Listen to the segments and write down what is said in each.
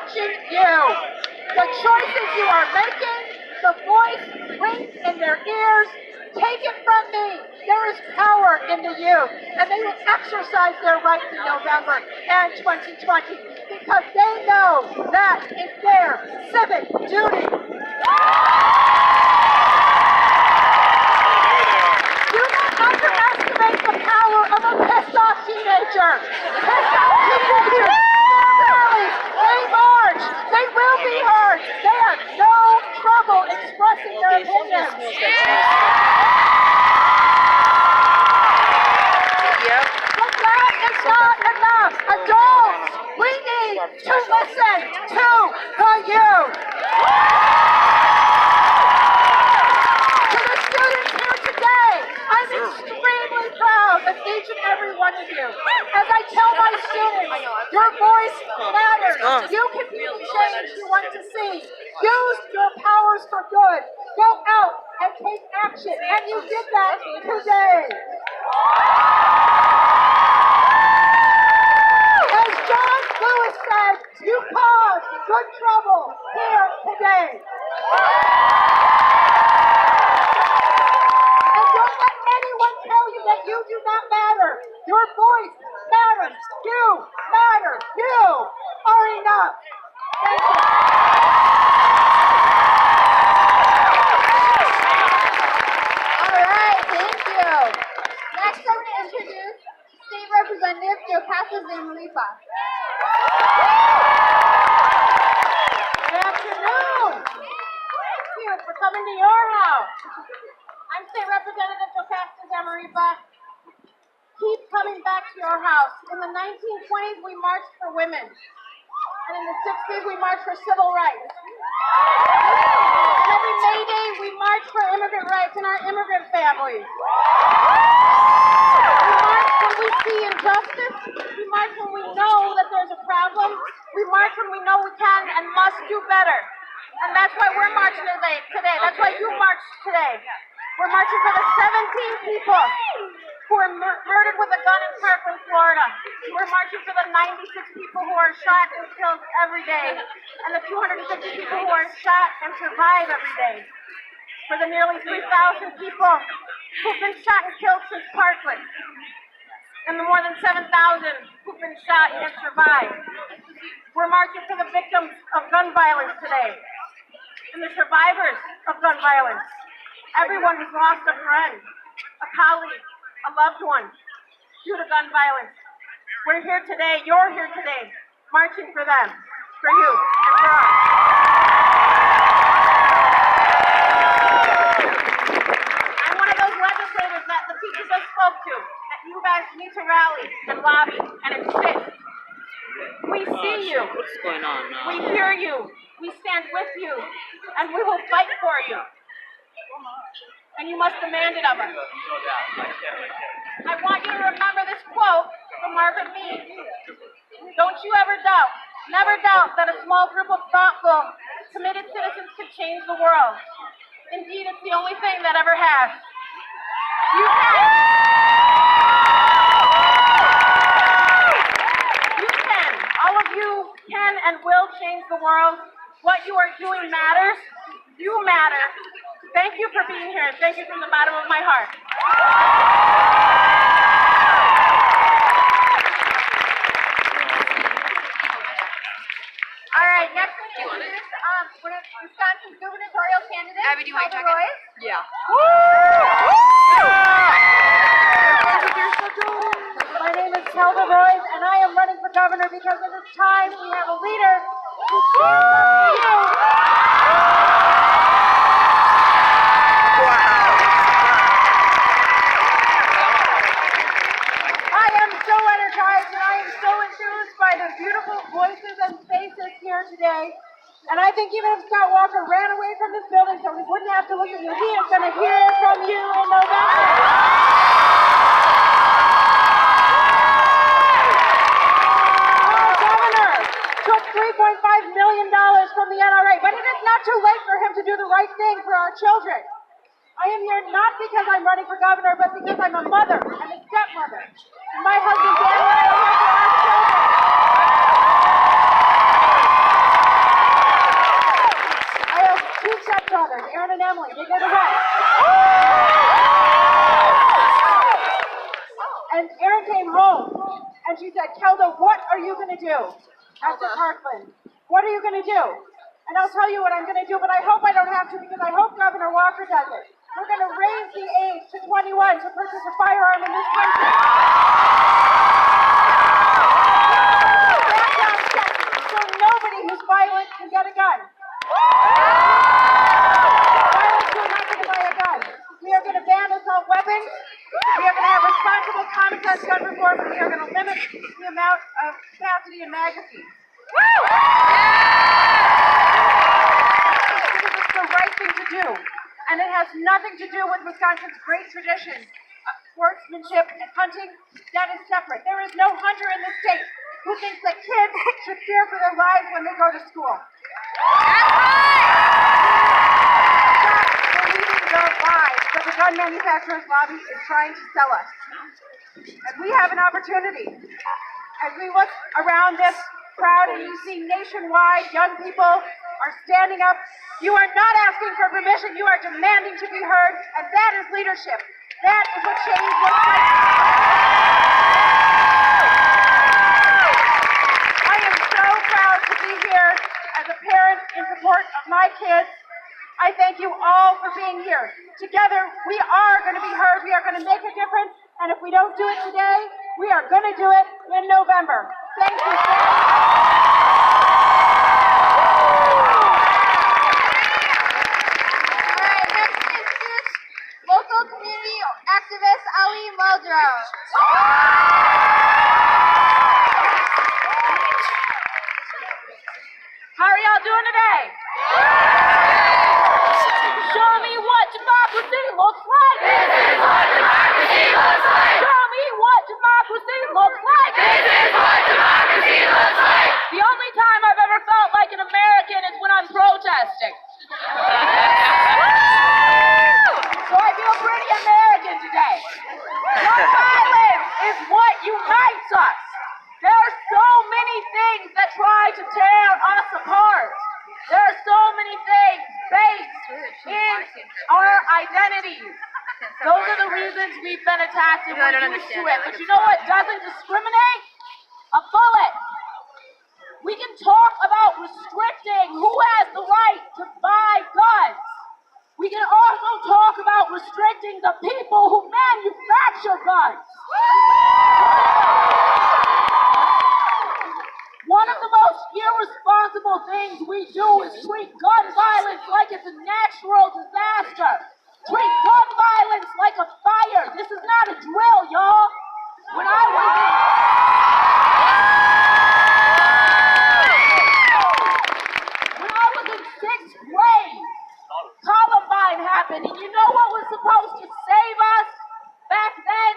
watching you. The choices you are making, the voice rings in their ears. Take it from me. There is power in the youth, and they will exercise their right in November and 2020 because they know that is their civic duty. Do not underestimate the power of a pissed-off teenager. Pissed-off teenagers, their rallies, they march. They will be heard. They have no trouble expressing their opinions. But that is not enough. Adults, we need to listen to the youth. To the students here today, I'm extremely proud of each and every one of you. As I tell my students, your voice matters. You can be the change you want to see. Use your powers for good. Go out and take action. And you did that today. As John Lewis said, you caused good trouble here today. And don't let anyone tell you that you do not matter. Your voice matters. You matter. You are enough. Thank you. All right, thank you. Next, I'm going to introduce State Representative Jocasta Zamaripa. Good afternoon. Thank you for coming to your house. I'm State Representative Jocasta Zamaripa. Keep coming back to your house. In the 1920s, we marched for women. And in the 60s, we marched for civil rights. And every May Day, we march for immigrant rights in our immigrant families. We march when we see injustice. We march when we know that there's a problem. We march when we know we can and must do better. And that's why we're marching today. That's why you marched today. We're marching for the 17 people who were murdered with a gun in Parkland, Florida. We're marching for the 96 people who are shot and killed every day, and the 250 people who are shot and survive every day. For the nearly 3,000 people who've been shot and killed since Parkland, and the more than 7,000 who've been shot and survived. We're marching for the victims of gun violence today, and the survivors of gun violence. Everyone who's lost a friend, a colleague, a loved one due to gun violence. We're here today, you're here today, marching for them, for you, and for us. I'm one of those legislators that the people just spoke to, that you guys need to rally and lobby and insist. We see you. What's going on now? We hear you. We stand with you. And we will fight for you. And you must demand it of us. I want you to remember this quote from Margaret Mead. Don't you ever doubt, never doubt that a small group of thoughtful, committed citizens can change the world. Indeed, it's the only thing that ever has. You can. You can. All of you can and will change the world. What you are doing matters. You matter. Thank you for being here, and thank you from the bottom of my heart. All right, next one is Wisconsin's gubernatorial candidate, Abby, do you want to check it? Royce. Yeah. My name is Kelda Royce, and I am running for governor because it is time we have a leader who stands up for you. I am so energized and I am so enthused by the beautiful voices and faces here today. And I think even if Scott Walker ran away from this building so he wouldn't have to look at you, he is going to hear from you in November. Our governor took $3.5 million from the NRA, but it is not too late for him to do the right thing for our children. I am here not because I'm running for governor, but because I'm a mother and a stepmother. And my husband, Dan, and I are here for our children. And she said, Kelda, what are you going to do after Parkland? What are you going to do? And I'll tell you what I'm going to do, but I hope I don't have to because I hope Governor Walker does it. We're going to raise the age to 21 to purchase a firearm in this country. Background check so nobody who's violent can get a gun. Violent, you're not going to buy a gun. We are going to ban assault weapons. We are going to have responsible common sense gun reform, and we are going to limit the amount of capacity in magazines. Because it's the right thing to do. And it has nothing to do with Wisconsin's great tradition of sportsmanship and hunting. That is separate. There is no hunter in this state who thinks that kids should fear for their lives when they go to school. Stop believing the lies that the gun manufacturers lobby is trying to sell us. And we have an opportunity. As we look around this crowd and you see nationwide young people are standing up, you are not asking for permission, you are demanding to be heard, and that is leadership. That is what change looks like. I am so proud to be here as a parent in support of my kids. I thank you all for being here. Together, we are going to be heard, we are going to make a difference, and if we don't do it today, we are going to do it in November. Thank you, local community activist Ali Muldrow. How are y'all doing today? Show me what democracy looks like. This is what democracy looks like. Show me what democracy looks like. This is what democracy looks like. The only time I've ever felt like an American is when I'm protesting. So I feel pretty American today. Nonviolence is what unites us. There are so many things that try to tear us apart. There are so many things based in our identities. Those are the reasons we've been attacked and we're used to it. But you know what doesn't discriminate? A bullet. We can talk about restricting who has the right to buy guns. We can also talk about restricting the people who manufacture guns. One of the most irresponsible things we do is treat gun violence like it's a natural disaster. Treat gun violence like a fire. This is not a drill, y'all. When I was in sixth grade, Columbine happened, and you know what was supposed to save us back then?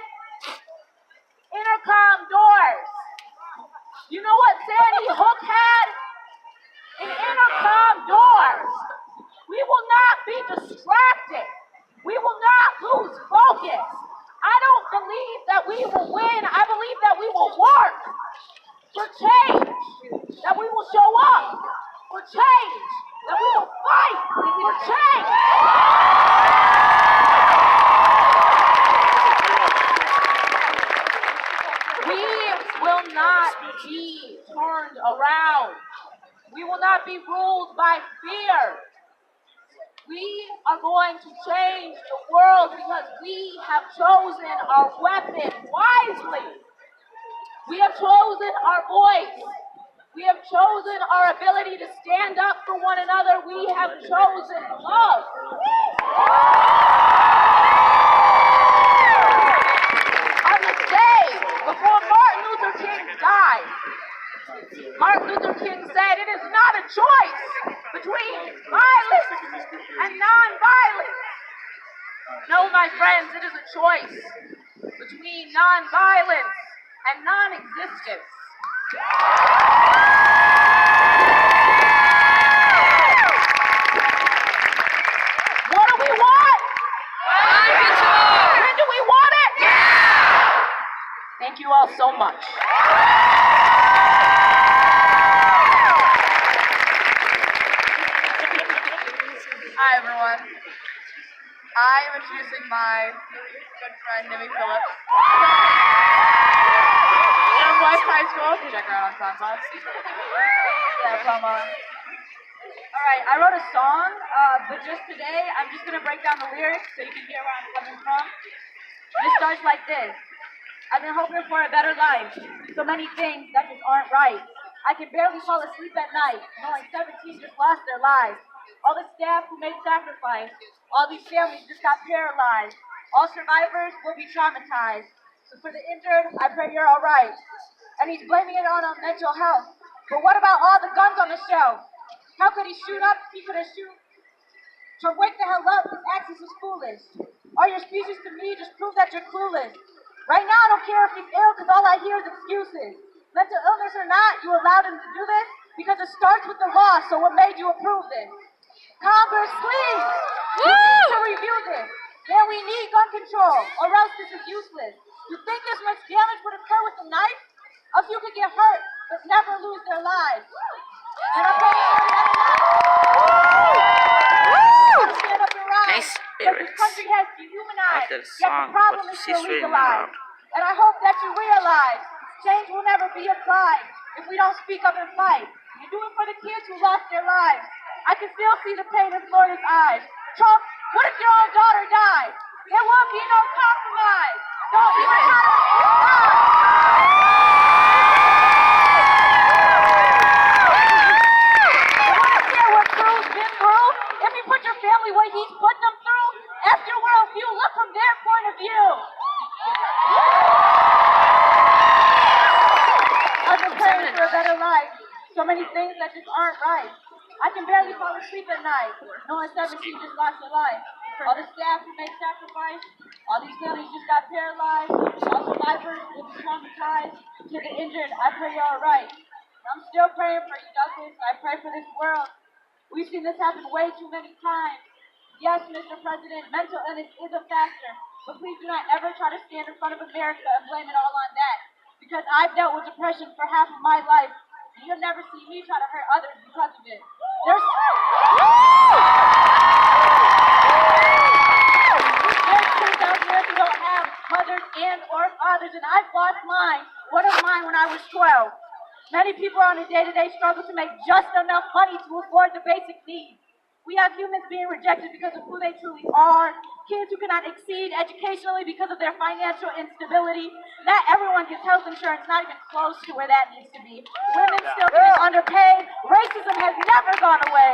Intercom doors. You know what Sandy Hook had? An intercom doors. We will not be distracted. We will not lose focus. I don't believe that we will win. I believe that we will work for change, that we will show up for change, that we will fight for change. We will not be turned around. We will not be ruled by fear. We are going to change the world because we have chosen our weapon wisely. We have chosen our voice. We have chosen our ability to stand up for one another. We have chosen love. On the day before Martin Luther King died, Martin Luther King said it is not a choice between violence and non-violence. No, my friends, it is a choice between non-violence and non-existence. What do we want? Gun control. When do we want it? Now. Thank you all so much. Hi everyone. I am introducing my good friend Nimi Phillips. West High School. Check her out on SoundCloud. Yeah, promo. Alright, I wrote a song, but just today, I'm just gonna break down the lyrics so you can hear where I'm coming from. It starts like this. I've been hoping for a better life. So many things that just aren't right. I can barely fall asleep at night, knowing 17 just lost their lives. All the staff who made sacrifice. All these families just got paralyzed. All survivors will be traumatized. So for the injured, I pray you're alright. And he's blaming it on our mental health. But what about all the guns on the shelf? How could he shoot up? He could have shoot. So wake the hell up, this axis is foolish. All your speeches to me just prove that you're clueless. Right now I don't care if he's ill, because all I hear is excuses. Mental illness or not, you allowed him to do this because it starts with the law, so what made you approve this? Congress, please! You need to review this. Then we need gun control, or else this is useless. You think this much damage would occur with a knife? A few could get hurt, but never lose their lives. And I'm praying for the other lives. Stand up and rise. Nice But this lyrics. country has dehumanized, Like that yet song, the problem but is she's still reading legalized. aloud. And I hope that you realize change will never be applied if we don't speak up and fight. You do it for the kids who lost their lives. I can still see the pain in Florida's eyes. Trump, what if your own daughter died? There will be no compromise. Don't even try to if you put your family what he's put them through, F your worldview, look from their point of view. I've been praying for a better life. So many things that just aren't right. I can barely fall asleep at night, knowing 17 just lost their life. All the staff who made sacrifice, all these families just got paralyzed, all survivors will be traumatized. To the injured, I pray you're alright. I'm still praying for you, Douglas. I pray for this world. We've seen this happen way too many times. Yes, Mr. President, mental illness is a factor, but please do not ever try to stand in front of America and blame it all on that. Because I've dealt with depression for half of my life, and you'll never see me try to hurt others because of it. There's kids out there who don't have mothers and or fathers, and I've lost mine, one of mine when I was 12. Many people on a day-to-day struggle to make just enough money to afford the basic needs. We have humans being rejected because of who they truly are, kids who cannot exceed educationally because of their financial instability. Not everyone gets health insurance, not even close to where that needs to be. Women still getting underpaid. Racism has never gone away.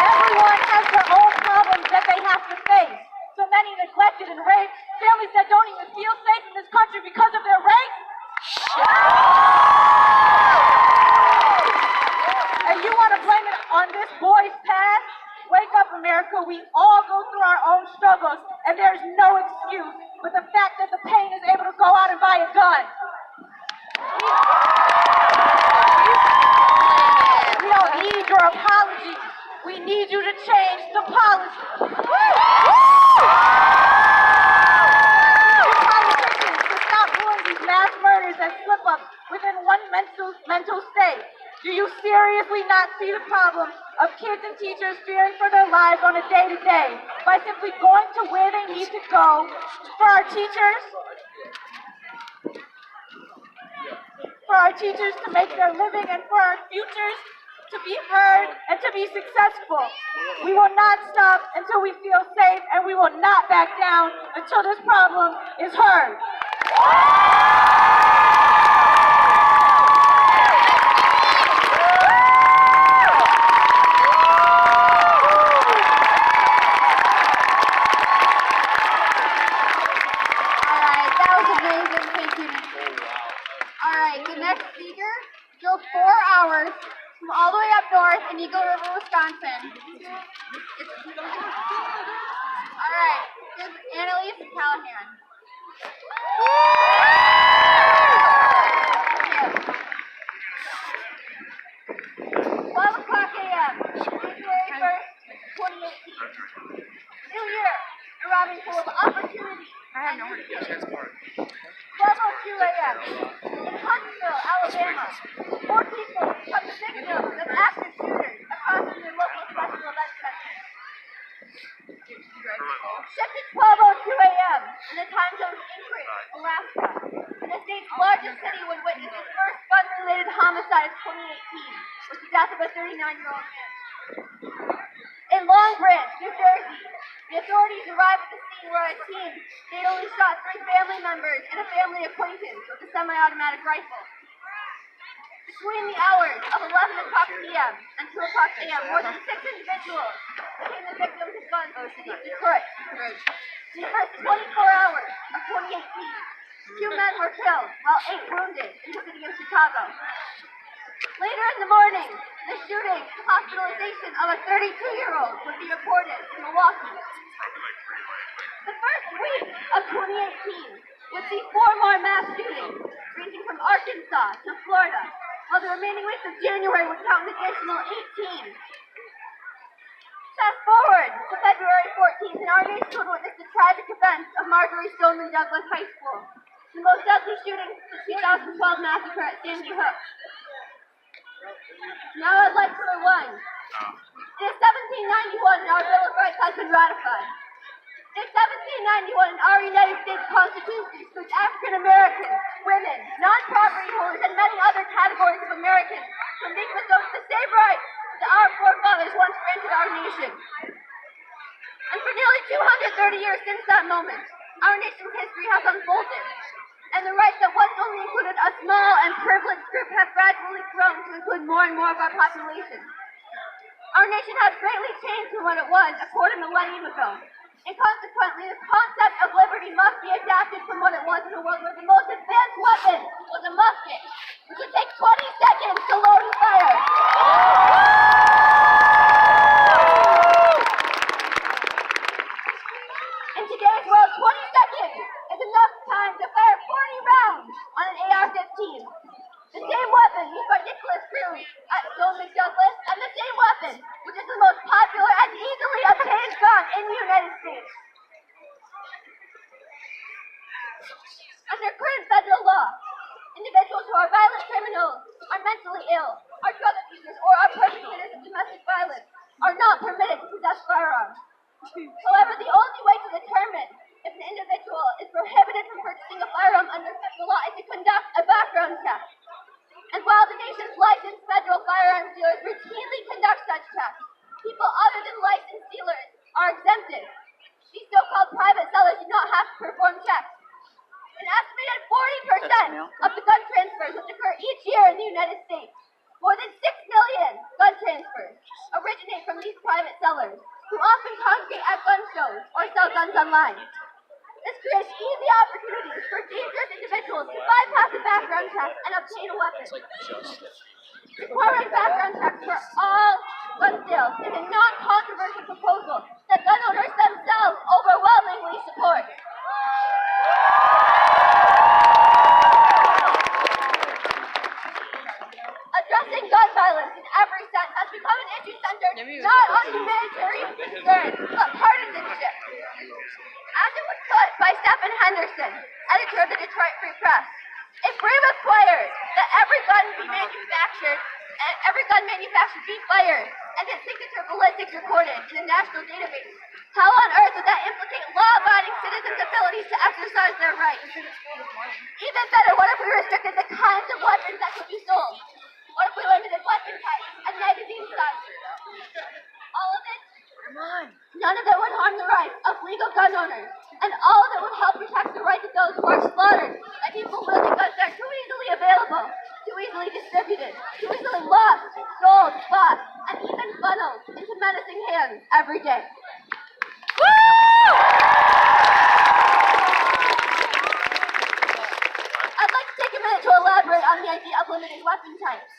Everyone has their own problems that they have to face. So many neglected and raped, families that don't even feel safe in this country because of their race. And you want to blame it on this boy's past? Wake up, America. We all go through our own struggles, and there's no excuse but the fact that the pain is able to go out and buy a gun. We don't need your apology. We need you to change the policy. Politicians to stop doing these mass murders and slip-ups within one mental state. Do you seriously not see the problem of kids and teachers fearing for their lives on a day-to-day by simply going to where they need to go? For our teachers to make their living, and for our futures to be heard and to be successful. We will not stop until we feel safe, and we will not back down until this problem is heard. The next speaker drove 4 hours from all the way up north in Eagle River, Wisconsin. All right, here's Annalise Callahan. 12 o'clock a.m., January 1st, 2018. New year, arriving full of opportunity. I have no idea. 12:02 a.m. in Huntsville, Alabama. 4 people become the victims of active shooters across the local special event center. Shipped at 12:02 a.m. and the time zone Anchorage, Alaska. And the state's largest city would witness its first gun-related homicide of 2018, with the death of a 39-year-old man. In Long Branch, New Jersey, the authorities arrived at the scene where a teen they'd only shot 3 family members and a family acquaintance with a semi-automatic rifle. Between the hours of 11 o'clock p.m. and 2 o'clock a.m., more than 6 individuals became the victims of guns in Detroit. In the first 24 hours of 2018, 2 men were killed, while 8 wounded in the city of Chicago. Later in the morning, the shooting and hospitalization of a 32-year-old would be reported in Milwaukee. The first week of 2018 would see 4 more mass shootings, ranging from Arkansas to Florida, while the remaining weeks of January would count an additional 18. Fast forward to February 14th, and our nation would witness the tragic events of Marjorie Stoneman Douglas High School, the most deadly shooting since the 2012 massacre at Sandy Hook. Now I'd like to rewind. It is 1791 and our Bill of Rights has been ratified. It is 1791 and our United States Constitution excludes African Americans, women, non-property holders, and many other categories of Americans from being bestowed the same rights that our forefathers once granted our nation. And for nearly 230 years since that moment, our nation's history has unfolded, and the rights that once only included a small and privileged group have gradually grown to include more and more of our population. Our nation has greatly changed from what it was a quarter millennium ago, and consequently the concept of liberty must be adapted from what it was in a world where the most advanced weapon was a musket, which would take 20 seconds to load and fire. In today's world, 20 seconds is enough time to fire 40 rounds on an AR-15. The same weapon used by Nicholas Cruz at Stoneman Douglas, and the same weapon, which is the most popular and easily obtained gun in the United States. Under current federal law, individuals who are violent criminals, are mentally ill, are drug abusers, or are perpetrators of domestic violence are not permitted to possess firearms. However, the only way to determine if an individual is prohibited from purchasing a firearm under federal law is to conduct a background check. And while the nation's licensed federal firearms dealers routinely conduct such checks, people other than licensed dealers are exempted. These so-called private sellers do not have to perform checks. An estimated 40% of the gun transfers which occur each year in the United States, more than 6 million gun transfers, originate from these private sellers, who often congregate at gun shows or sell guns online. This creates easy opportunities for dangerous individuals to bypass a background check and obtain a weapon. Requiring background checks for all gun sales is a non-controversial proposal that gun owners themselves overwhelmingly support. Addressing gun violence in every sense has become an issue centered not on humanitarian concerns, but partisanship. As it was put by Stephen Henderson, editor of the Detroit Free Press, if we required that every gun manufactured be fired and its signature ballistics recorded in a national database, how on earth would that implicate law-abiding citizens' abilities to exercise their rights? Even better, what if we restricted the kinds of weapons that could be sold? What if we limited weapon types and magazine sizes? All of it? None of it would harm the rights of legal gun owners, and all of it would help protect the rights of those who are slaughtered by people wielding guns that are too easily available, too easily distributed, too easily lost, sold, bought, and even funneled into menacing hands every day. I'd like to take a minute to elaborate on the idea of limited weapon types.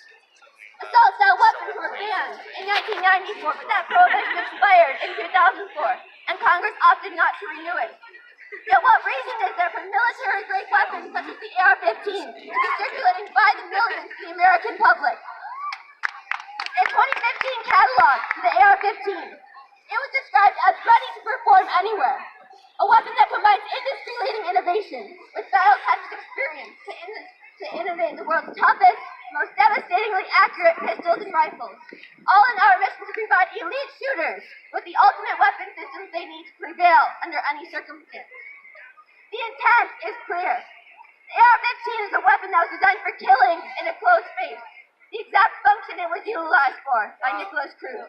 Assault-style weapons were banned in 1994, but that prohibition expired in 2004, and Congress opted not to renew it. Yet what reason is there for military-grade weapons such as the AR-15 to be circulating by the millions to the American public? In a 2015 catalog for the AR-15, it was described as ready to perform anywhere, a weapon that combines industry-leading innovation with battle-tested experience to innovate the world's toughest, most devastatingly accurate pistols and rifles, all in our mission to provide elite shooters with the ultimate weapon systems they need to prevail under any circumstance. The intent is clear. The AR-15 is a weapon that was designed for killing in a closed space, the exact function it was utilized for by Nicholas Cruz.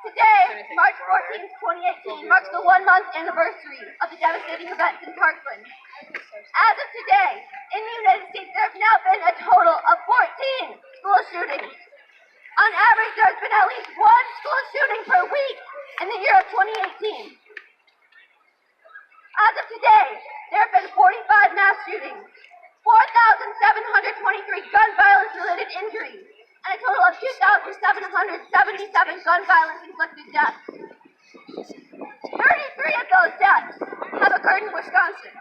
Today, March 14, 2018, marks the 1-month anniversary of the devastating events in Parkland. As of today, in the United States, there have now been a total of 14 school shootings. On average, there has been at least one school shooting per week in the year of 2018. As of today, there have been 45 mass shootings, 4,723 gun violence-related injuries, and a total of 2,777 gun violence-inflicted deaths. 33 of those deaths have occurred in Wisconsin.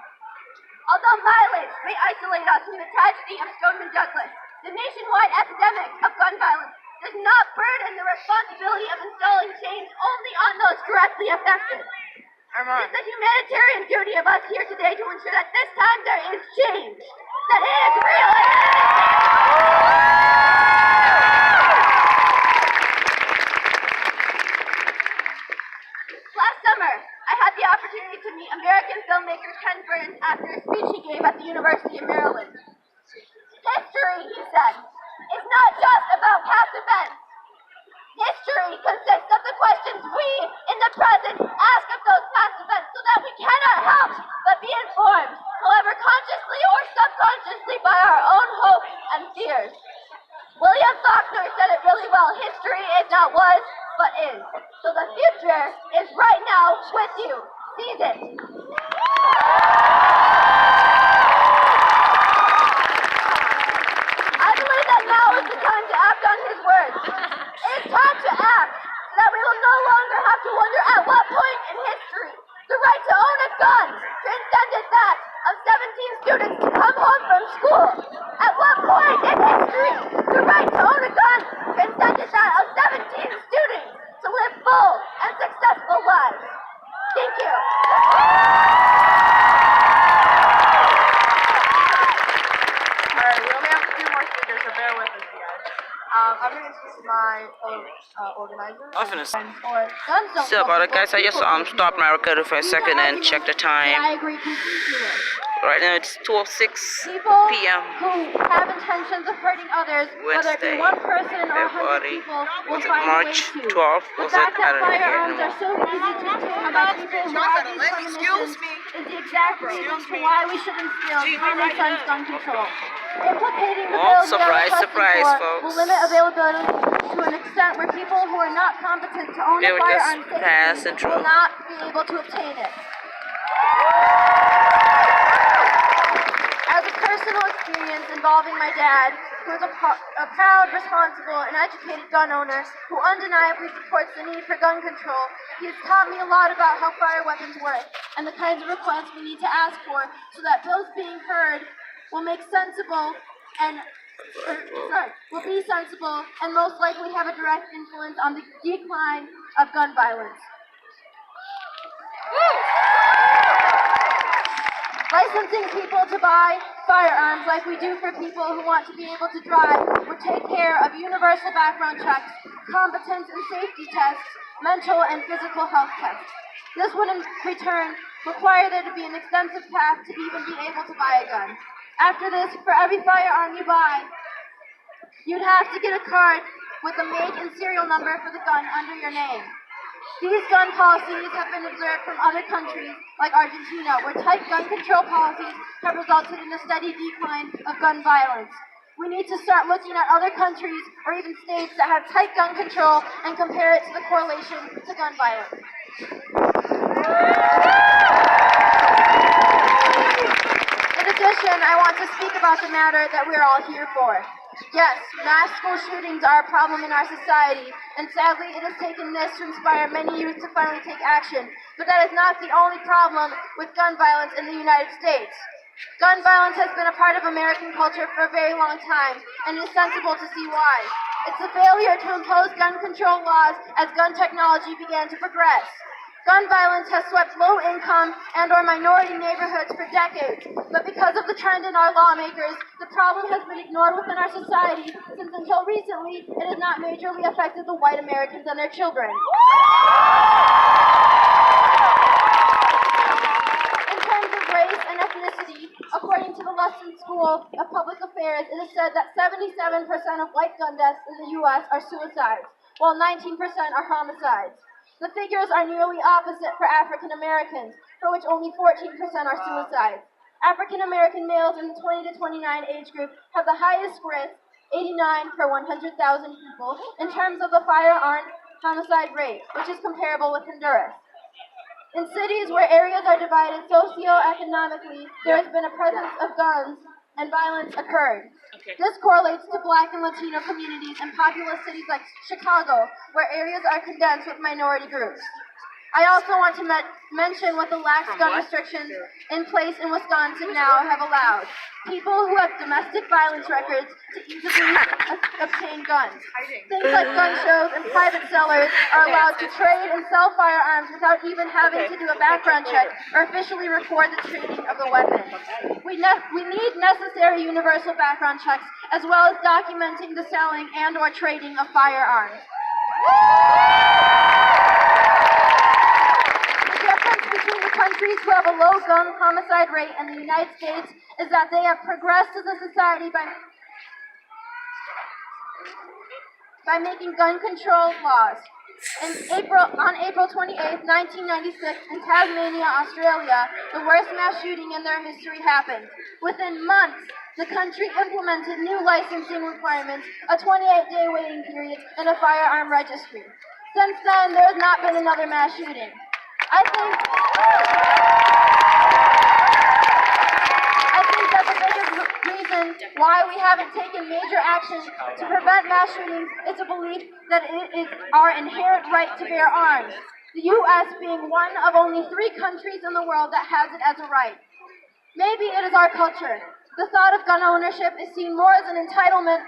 Although mileage may isolate us from the tragedy of Stoneman Douglas, the nationwide epidemic of gun violence does not burden the responsibility of installing change only on those directly affected. It's the humanitarian duty of us here today to ensure that this time there is change, that it is real. Last summer, I had the opportunity to meet American filmmaker Ken Burns after a speech he gave at the University of Maryland. History, he said, is not just about past events. History consists of the questions we, in the present, ask of those past events so that we cannot help but be informed, however consciously or subconsciously, by our own hopes and fears. William Faulkner said it really well. History is not was, but is. So the future is right now with you. Seize it. I believe that now is the time to act on his words. It is time to act, so that we will no longer have to wonder at what point in history the right to own a gun transcended that of 17 students to come home from school. At what point in history the right to own a gun transcended that of 17 students to live full and successful lives. Thank you. Alright, we only have a few more speakers, so bear with us, guys. I'm going to introduce my organizers. So about it, guys, I just stopped my recorder for a second and checked the time. I agree completely with. Right now it's 12:06 People p.m. who have intentions of hurting others, whether it be Wednesday, one person or 100 February, people, will was it find March ways to. 12th? The Was it? fact I that don't know firearms anymore. are so easy to obtain by people who have these premonitions is the exact reason to why we should instill common sense gun control. Implicating the Oh, bills we are surprise, requesting surprise, for folks. will limit availability to an extent where people who are not competent to own They a were just firearm passing safely will through. not be able to obtain it. As a personal experience involving my dad, who is a proud, responsible, and educated gun owner who undeniably supports the need for gun control, he has taught me a lot about how fire weapons work and the kinds of requests we need to ask for so that bills being heard will make sensible and will be sensible and most likely have a direct influence on the decline of gun violence. Licensing people to buy firearms like we do for people who want to be able to drive would take care of universal background checks, competence and safety tests, mental and physical health tests. This would in return require there to be an extensive path to even be able to buy a gun. After this, for every firearm you buy, you'd have to get a card with the make and serial number for the gun under your name. These gun policies have been observed from other countries, like Argentina, where tight gun control policies have resulted in a steady decline of gun violence. We need to start looking at other countries or even states that have tight gun control and compare it to the correlation to gun violence. In addition, I want to speak about the matter that we're all here for. Yes, mass school shootings are a problem in our society, and sadly it has taken this to inspire many youth to finally take action. But that is not the only problem with gun violence in the United States. Gun violence has been a part of American culture for a very long time, and it is sensible to see why. It's the failure to impose gun control laws as gun technology began to progress. Gun violence has swept low-income and or minority neighborhoods for decades, but because of the trend in our lawmakers, the problem has been ignored within our society since until recently it has not majorly affected the white Americans and their children. In terms of race and ethnicity, according to the Luston School of Public Affairs, it is said that 77% of white gun deaths in the U.S. are suicides, while 19% are homicides. The figures are nearly opposite for African Americans, for which only 14% are suicides. African American males in the 20 to 29 age group have the highest risk, 89 per 100,000 people, in terms of the firearm homicide rate, which is comparable with Honduras. In cities where areas are divided socioeconomically, there has been a presence of guns and violence occurred. This correlates to Black and Latino communities in populous cities like Chicago, where areas are condensed with minority groups. I also want to mention what the lax gun restrictions in place in Wisconsin now have allowed. People who have domestic violence records to easily obtain guns. Things like gun shows and private sellers are allowed to trade and sell firearms without even having to do a background check or officially record the trading of the weapon. We need necessary universal background checks as well as documenting the selling and or trading of firearms. Between the countries who have a low gun homicide rate and the United States is that they have progressed as a society by making gun control laws. On April 28, 1996, in Tasmania, Australia, the worst mass shooting in their history happened. Within months, the country implemented new licensing requirements, a 28-day waiting period, and a firearm registry. Since then, there has not been another mass shooting. I think that the biggest reason why we haven't taken major action to prevent mass shootings is a belief that it is our inherent right to bear arms, the U.S. being one of only 3 countries in the world that has it as a right. Maybe it is our culture. The thought of gun ownership is seen more as an entitlement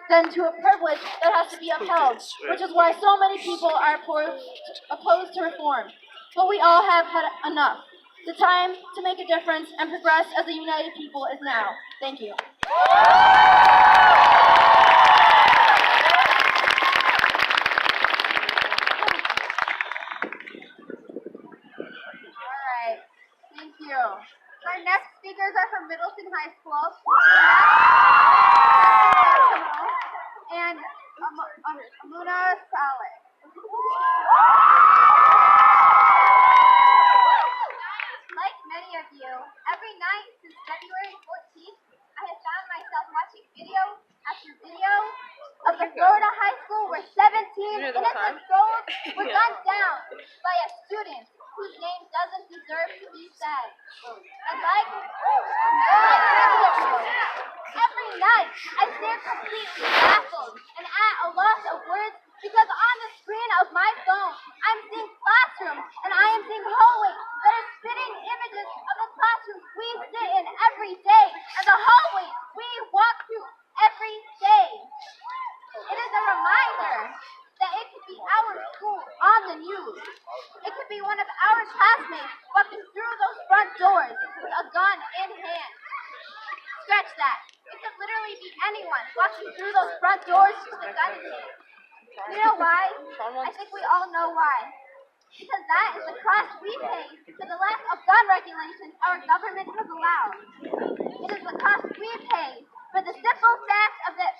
than to a privilege that has to be upheld, which is why so many people are opposed to reform. But we all have had enough. The time to make a difference and progress as a united people is now. Thank you. All right. Thank you. Our next speakers are from Middleton High School. And Amuna Saleh. Like many of you, every night since February 14th, I have found myself watching video after video of the Florida high school where 17 innocent souls were gunned down by a student whose name doesn't deserve to be said. And like many of you, every night I stand completely baffled and at a loss of words because on the screen of my phone, I'm seeing classrooms and I am seeing hallways that are spitting images of the classrooms we sit in every day and the hallways we walk through every day. It is a reminder that it could be our school on the news. It could be one of our classmates walking through those front doors with a gun in hand. Stretch that. It could literally be anyone walking through those front doors with a gun in hand. You know why? I think we all know why. Because that is the cost we pay for the lack of gun regulations our government has allowed. It is the cost we pay for the simple fact that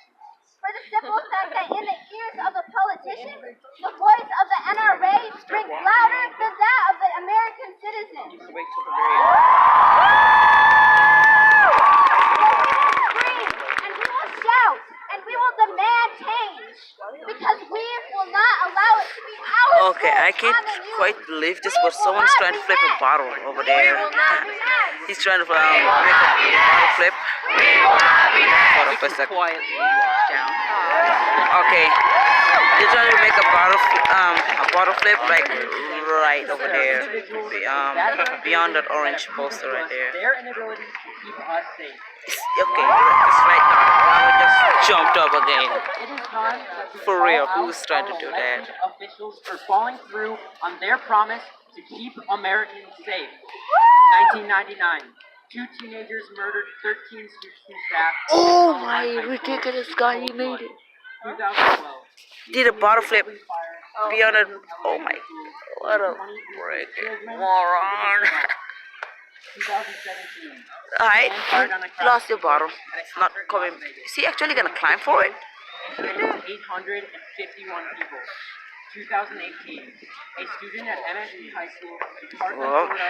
in the ears of the politicians, the voice of the NRA rings louder than that of the American citizen. We will scream and we will shout and we will demand change because we will not allow it to be our Okay, I can't quite believe this, but someone's trying to flip a bottle over there. He's trying to make a bottle flip. Hold up a second. Quietly down. Okay. You're trying to make a bottle flip like right over there, beyond that orange poster right there. Their inability to keep us safe. Okay, it's right now. Now we just jumped up again. It is time that we For real, call who's out trying to our do elected that? officials for following through on their promise to keep Americans safe. 1999. 2 teenagers murdered 13 students and staff. Oh my ridiculous guy, he made it. 2012. Did a bottle flip beyond it. Oh my, what a freaking moron. 2017. Alright, you lost your bottle. It's not coming. Is he actually gonna climb for it? 851 people. 2018. A student at MSD High School in Parkland, Well, Florida,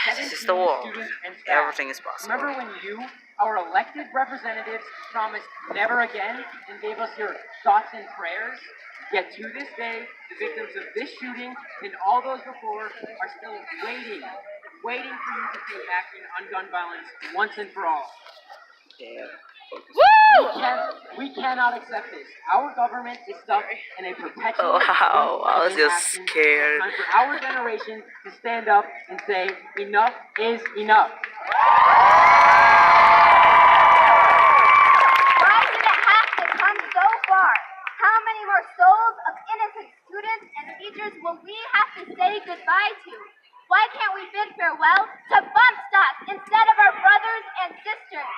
killed this is 17 the wall. students and staff. Everything is possible. Remember when you, our elected representatives, promised never again and gave us your thoughts and prayers? Yet to this day, the victims of this shooting and all those before are still waiting for you to take action on gun violence once and for all. We cannot accept this. Our government is stuck in a perpetual Wow, I was just inaction. scared. It's time for our generation to stand up and say, enough is enough. Why did it have to come so far? How many more souls of innocent students and teachers will we have to say goodbye to? Why can't we bid farewell to bump stocks instead of our brothers and sisters?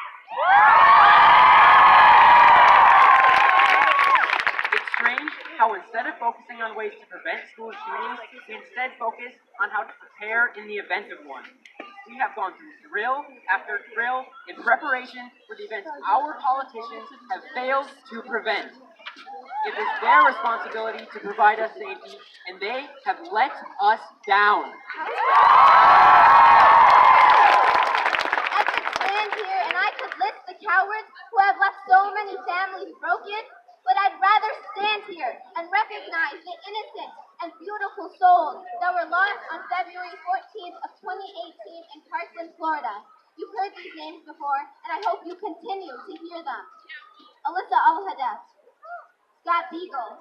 It's strange how instead of focusing on ways to prevent school shootings, we instead focus on how to prepare in the event of one. We have gone through drill after drill in preparation for the events our politicians have failed to prevent. It was their responsibility to provide us safety, and they have let us down. I could stand here and I could list the cowards who have left so many families broken, but I'd rather stand here and recognize the innocent and beautiful souls that were lost on February 14th of 2018 in Parkland, Florida. You've heard these names before, and I hope you continue to hear them. Alyssa Al-Hadef, Scott Beagle,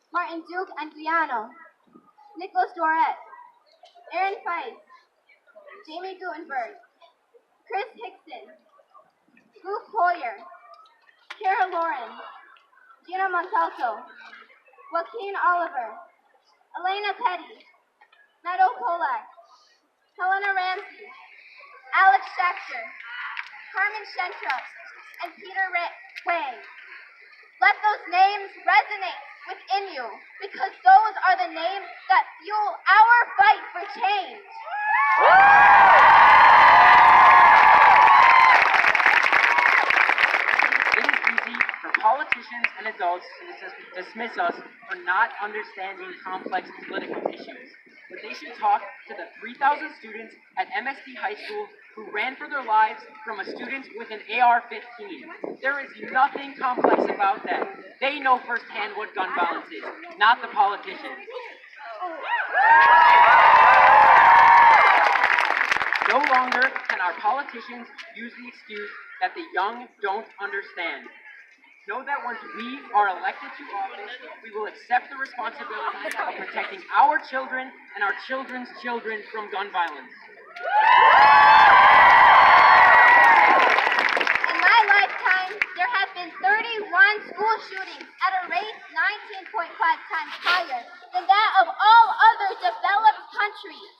Martin Duke Anguiano, Nicholas Dorette, Aaron Feist, Jamie Gutenberg, Chris Hickson, Luke Hoyer, Kara Lauren, Gina Montalto, Joaquin Oliver, Elena Petty, Meadow Polak, Helena Ramsey, Alex Schechter, Carmen Shentrup, and Peter Wang. Let those names resonate within you, because those are the names that fuel our fight for change. It is easy for politicians and adults to dismiss us for not understanding complex political issues. But they should talk to the 3,000 students at MSD High School who ran for their lives from a student with an AR-15. There is nothing complex about that. They know firsthand what gun violence is, not the politicians. No longer can our politicians use the excuse that the young don't understand. Know that once we are elected to office, we will accept the responsibility of protecting our children and our children's children from gun violence. In my lifetime, there have been 31 school shootings at a rate 19.5 times higher than that of all other developed countries.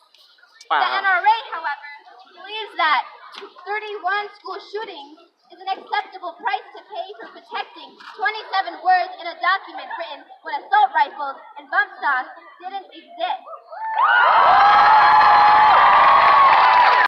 The NRA, however, believes that 31 school shootings is an acceptable price to pay for protecting 27 words in a document written when assault rifles and bump stocks didn't exist.